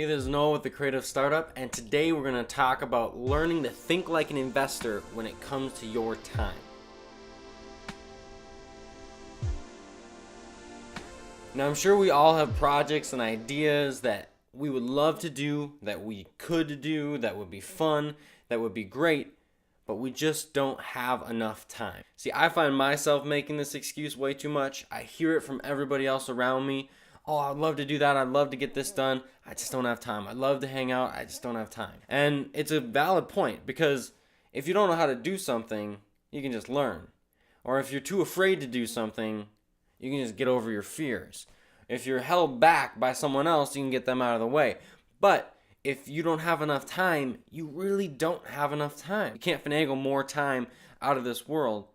Hey, this is Noah with The Creative Startup, and today we're going to talk about learning to think like an investor when it comes to your time. Now, I'm sure we all have projects and ideas that we would love to do, that we could do, that would be fun, that would be great, but we just don't have enough time. See, I find myself making this excuse way too much. I hear it from everybody else around me. Oh, I'd love to do that. I'd love to get this done. I just don't have time. I'd love to hang out. I just don't have time. And it's a valid point, because if you don't know how to do something, you can just learn. Or if you're too afraid to do something, you can just get over your fears. If you're held back by someone else, you can get them out of the way. But if you don't have enough time, you really don't have enough time. You can't finagle more time out of this world.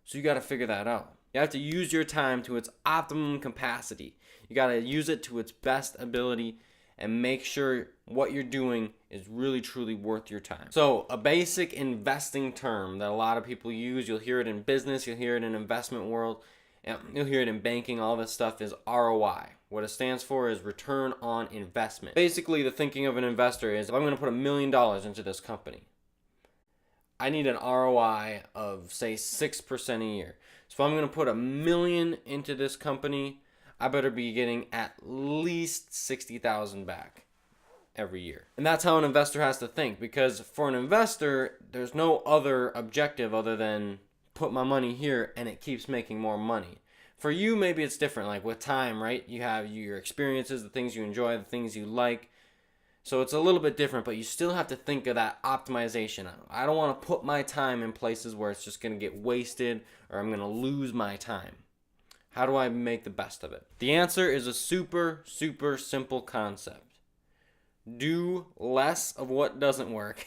So you got to figure that out. You have to use your time to its optimum capacity. You got to use it to its best ability and make sure what you're doing is really truly worth your time. So a basic investing term that a lot of people use, you'll hear it in business, you'll hear it in investment world, you'll hear it in banking, all this stuff is ROI. What it stands for is return on investment. Basically, the thinking of an investor is, if I'm going to put $1 million into this company, I need an ROI of, say, 6% a year. So if I'm going to put $1 million into this company, I better be getting at least $60,000 back every year. And that's how an investor has to think, because for an investor, there's no other objective other than put my money here and it keeps making more money. For you, maybe it's different, like with time, right? You have your experiences, the things you enjoy, the things you like. So it's a little bit different, but you still have to think of that optimization. I don't want to put my time in places where it's just going to get wasted or I'm going to lose my time. How do I make the best of it? The answer is a super simple concept. Do less of what doesn't work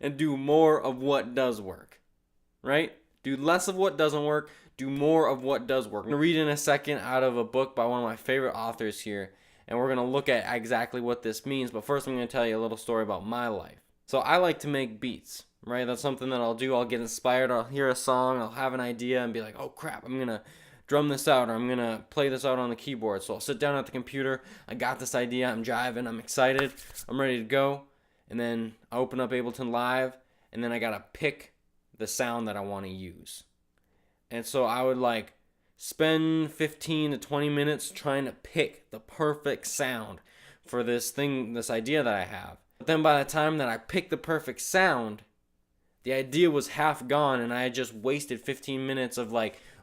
and do more of what does work, right? Do less of what doesn't work, do more of what does work. I'm going to read in a second out of a book by one of my favorite authors here, and we're going to look at exactly what this means. But first, I'm going to tell you a little story about my life. So I like to make beats, right? That's something that I'll do. I'll get inspired. I'll hear a song. I'll have an idea and be like, oh, crap, I'm going to drum this out, or I'm going to play this out on the keyboard. So I'll sit down at the computer. I got this idea. I'm jiving. I'm excited. I'm ready to go. And then I open up Ableton Live, and then I got to pick the sound that I want to use. And so I would spend 15 to 20 minutes trying to pick the perfect sound for this idea that I have. But then by the time that I picked the perfect sound, the idea was half gone, and I had just wasted 15 minutes of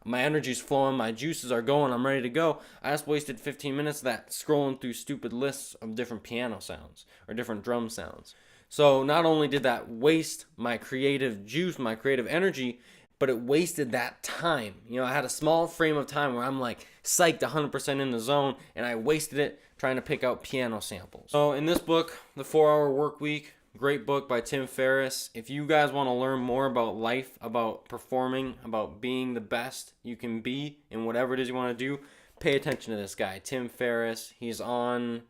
my energy's flowing, my juices are going, I'm ready to go. I just wasted 15 minutes of that scrolling through stupid lists of different piano sounds or different drum sounds. So not only did that waste my creative juice, my creative energy, but it wasted that time. I had a small frame of time where I'm psyched 100% in the zone, and I wasted it trying to pick out piano samples. So in this book, The 4-Hour Workweek, great book by Tim Ferriss. If you guys want to learn more about life, about performing, about being the best you can be in whatever it is you want to do, pay attention to this guy, Tim Ferriss. He's on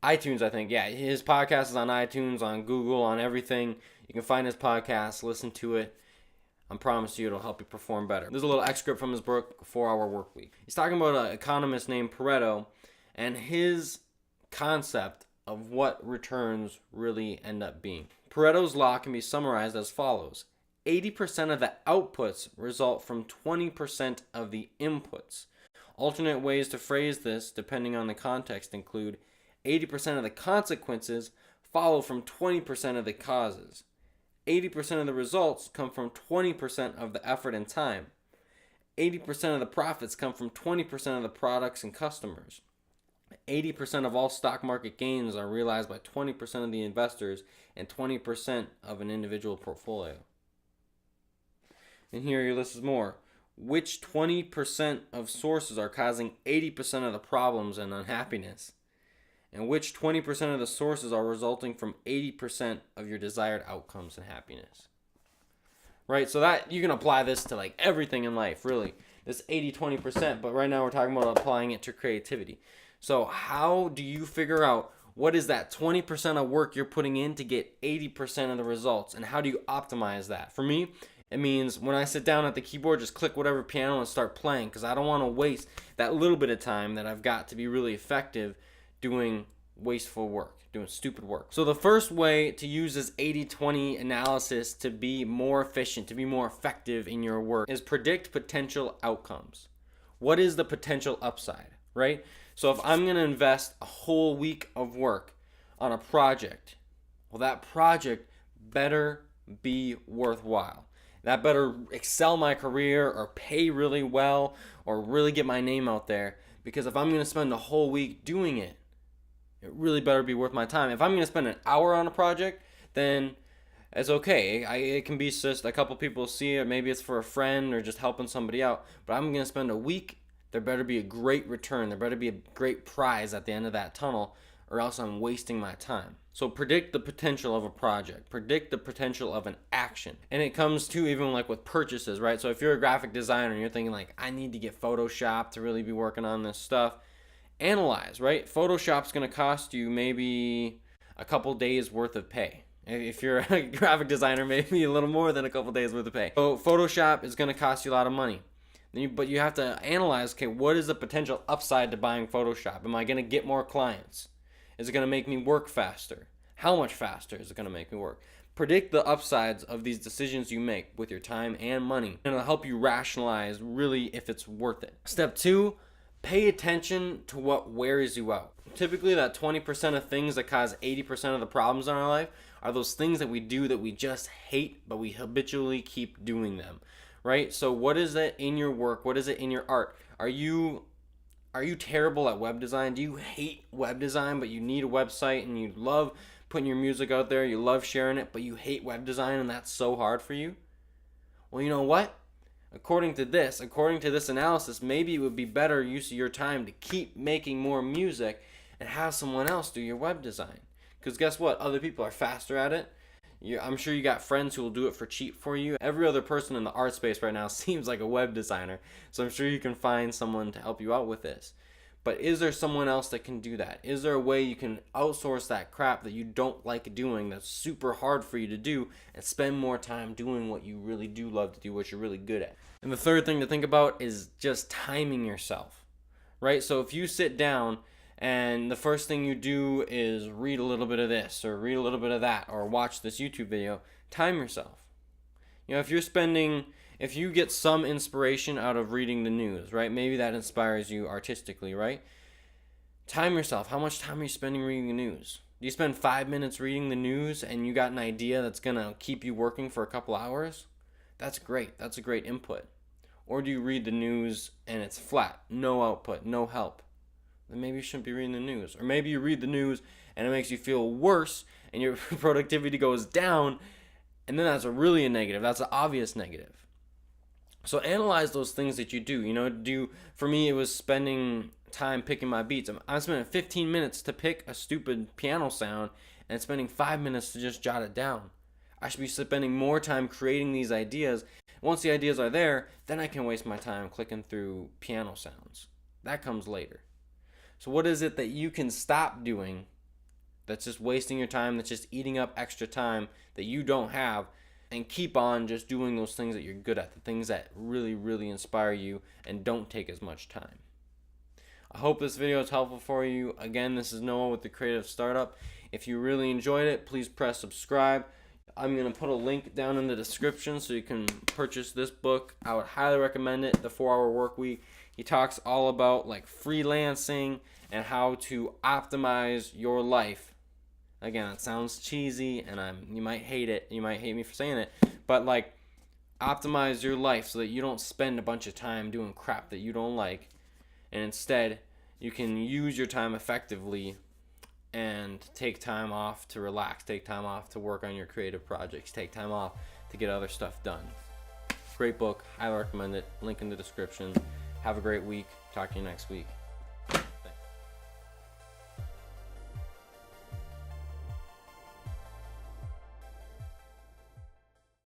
iTunes, I think. Yeah, his podcast is on iTunes, on Google, on everything. You can find his podcast, listen to it. I promise you it'll help you perform better. There's a little excerpt from his book, 4-Hour Workweek. He's talking about an economist named Pareto and his concept of what returns really end up being. Pareto's law can be summarized as follows. 80% of the outputs result from 20% of the inputs. Alternate ways to phrase this, depending on the context, include 80% of the consequences follow from 20% of the causes. 80% of the results come from 20% of the effort and time. 80% of the profits come from 20% of the products and customers. 80% of all stock market gains are realized by 20% of the investors and 20% of an individual portfolio. And here your list is more. Which 20% of sources are causing 80% of the problems and unhappiness? And which 20% of the sources are resulting from 80% of your desired outcomes and happiness? Right? So that you can apply this to everything in life, really. This 80-20%, but right now we're talking about applying it to creativity. So how do you figure out what is that 20% of work you're putting in to get 80% of the results, and how do you optimize that? For me, it means when I sit down at the keyboard, just click whatever piano and start playing, because I don't want to waste that little bit of time that I've got to be really effective doing wasteful work, doing stupid work. So the first way to use this 80-20 analysis to be more efficient, to be more effective in your work is predict potential outcomes. What is the potential upside, right? So if I'm going to invest a whole week of work on a project, well, that project better be worthwhile. That better excel my career or pay really well or really get my name out there. Because if I'm going to spend a whole week doing it, it really better be worth my time. If I'm going to spend an hour on a project, then it's okay. It can be just a couple people see it. Maybe it's for a friend or just helping somebody out. But I'm going to spend a week. There better be a great return. There better be a great prize at the end of that tunnel, or else I'm wasting my time. So predict the potential of a project. Predict the potential of an action. And it comes to even like with purchases, right? So if you're a graphic designer and you're thinking like, I need to get Photoshop to really be working on this stuff, analyze, right? Photoshop's going to cost you maybe a couple days worth of pay. If you're a graphic designer, maybe a little more than a couple days worth of pay. So Photoshop is going to cost you a lot of money. But you have to analyze, okay, what is the potential upside to buying Photoshop? Am I going to get more clients? Is it going to make me work faster? How much faster is it going to make me work? Predict the upsides of these decisions you make with your time and money. And it'll help you rationalize really if it's worth it. Step 2, pay attention to what wears you out. Typically, that 20% of things that cause 80% of the problems in our life are those things that we do that we just hate, but we habitually keep doing them, right? So what is it in your work? What is it in your art? Are you terrible at web design? Do you hate web design, but you need a website and you love putting your music out there, you love sharing it, but you hate web design and that's so hard for you? Well, you know what? According to this analysis, maybe it would be better use of your time to keep making more music and have someone else do your web design. Because guess what? Other people are faster at it. I'm sure you got friends who will do it for cheap for you. Every other person in the art space right now seems like a web designer. So I'm sure you can find someone to help you out with this. But is there someone else that can do that? Is there a way you can outsource that crap that you don't like doing, that's super hard for you to do, and spend more time doing what you really do love to do, what you're really good at? And the third thing to think about is just timing yourself, right? So if you sit down and the first thing you do is read a little bit of this or read a little bit of that or watch this YouTube video, time yourself. You know, if you get some inspiration out of reading the news, right? Maybe that inspires you artistically, right? Time yourself. How much time are you spending reading the news? Do you spend 5 minutes reading the news and you got an idea that's going to keep you working for a couple hours? That's great. That's a great input. Or do you read the news and it's flat, no output, no help? Then maybe you shouldn't be reading the news. Or maybe you read the news and it makes you feel worse and your productivity goes down, and then that's really a negative. That's an obvious negative. So analyze those things that you do. You know, for me, it was spending time picking my beats. I'm spending 15 minutes to pick a stupid piano sound and spending 5 minutes to just jot it down. I should be spending more time creating these ideas. Once the ideas are there, then I can waste my time clicking through piano sounds. That comes later. So what is it that you can stop doing that's just wasting your time, that's just eating up extra time that you don't have, and keep on just doing those things that you're good at, the things that really, really inspire you and don't take as much time. I hope this video is helpful for you. Again, this is Noah with The Creative Startup. If you really enjoyed it, please press subscribe. I'm going to put a link down in the description so you can purchase this book. I would highly recommend it, The 4-Hour Workweek. He talks all about like freelancing and how to optimize your life. Again, it sounds cheesy and you might hate it. You might hate me for saying it. But like, optimize your life so that you don't spend a bunch of time doing crap that you don't like. And instead, you can use your time effectively and take time off to relax, take time off to work on your creative projects, take time off to get other stuff done. Great book. Highly recommend it. Link in the description. Have a great week. Talk to you next week.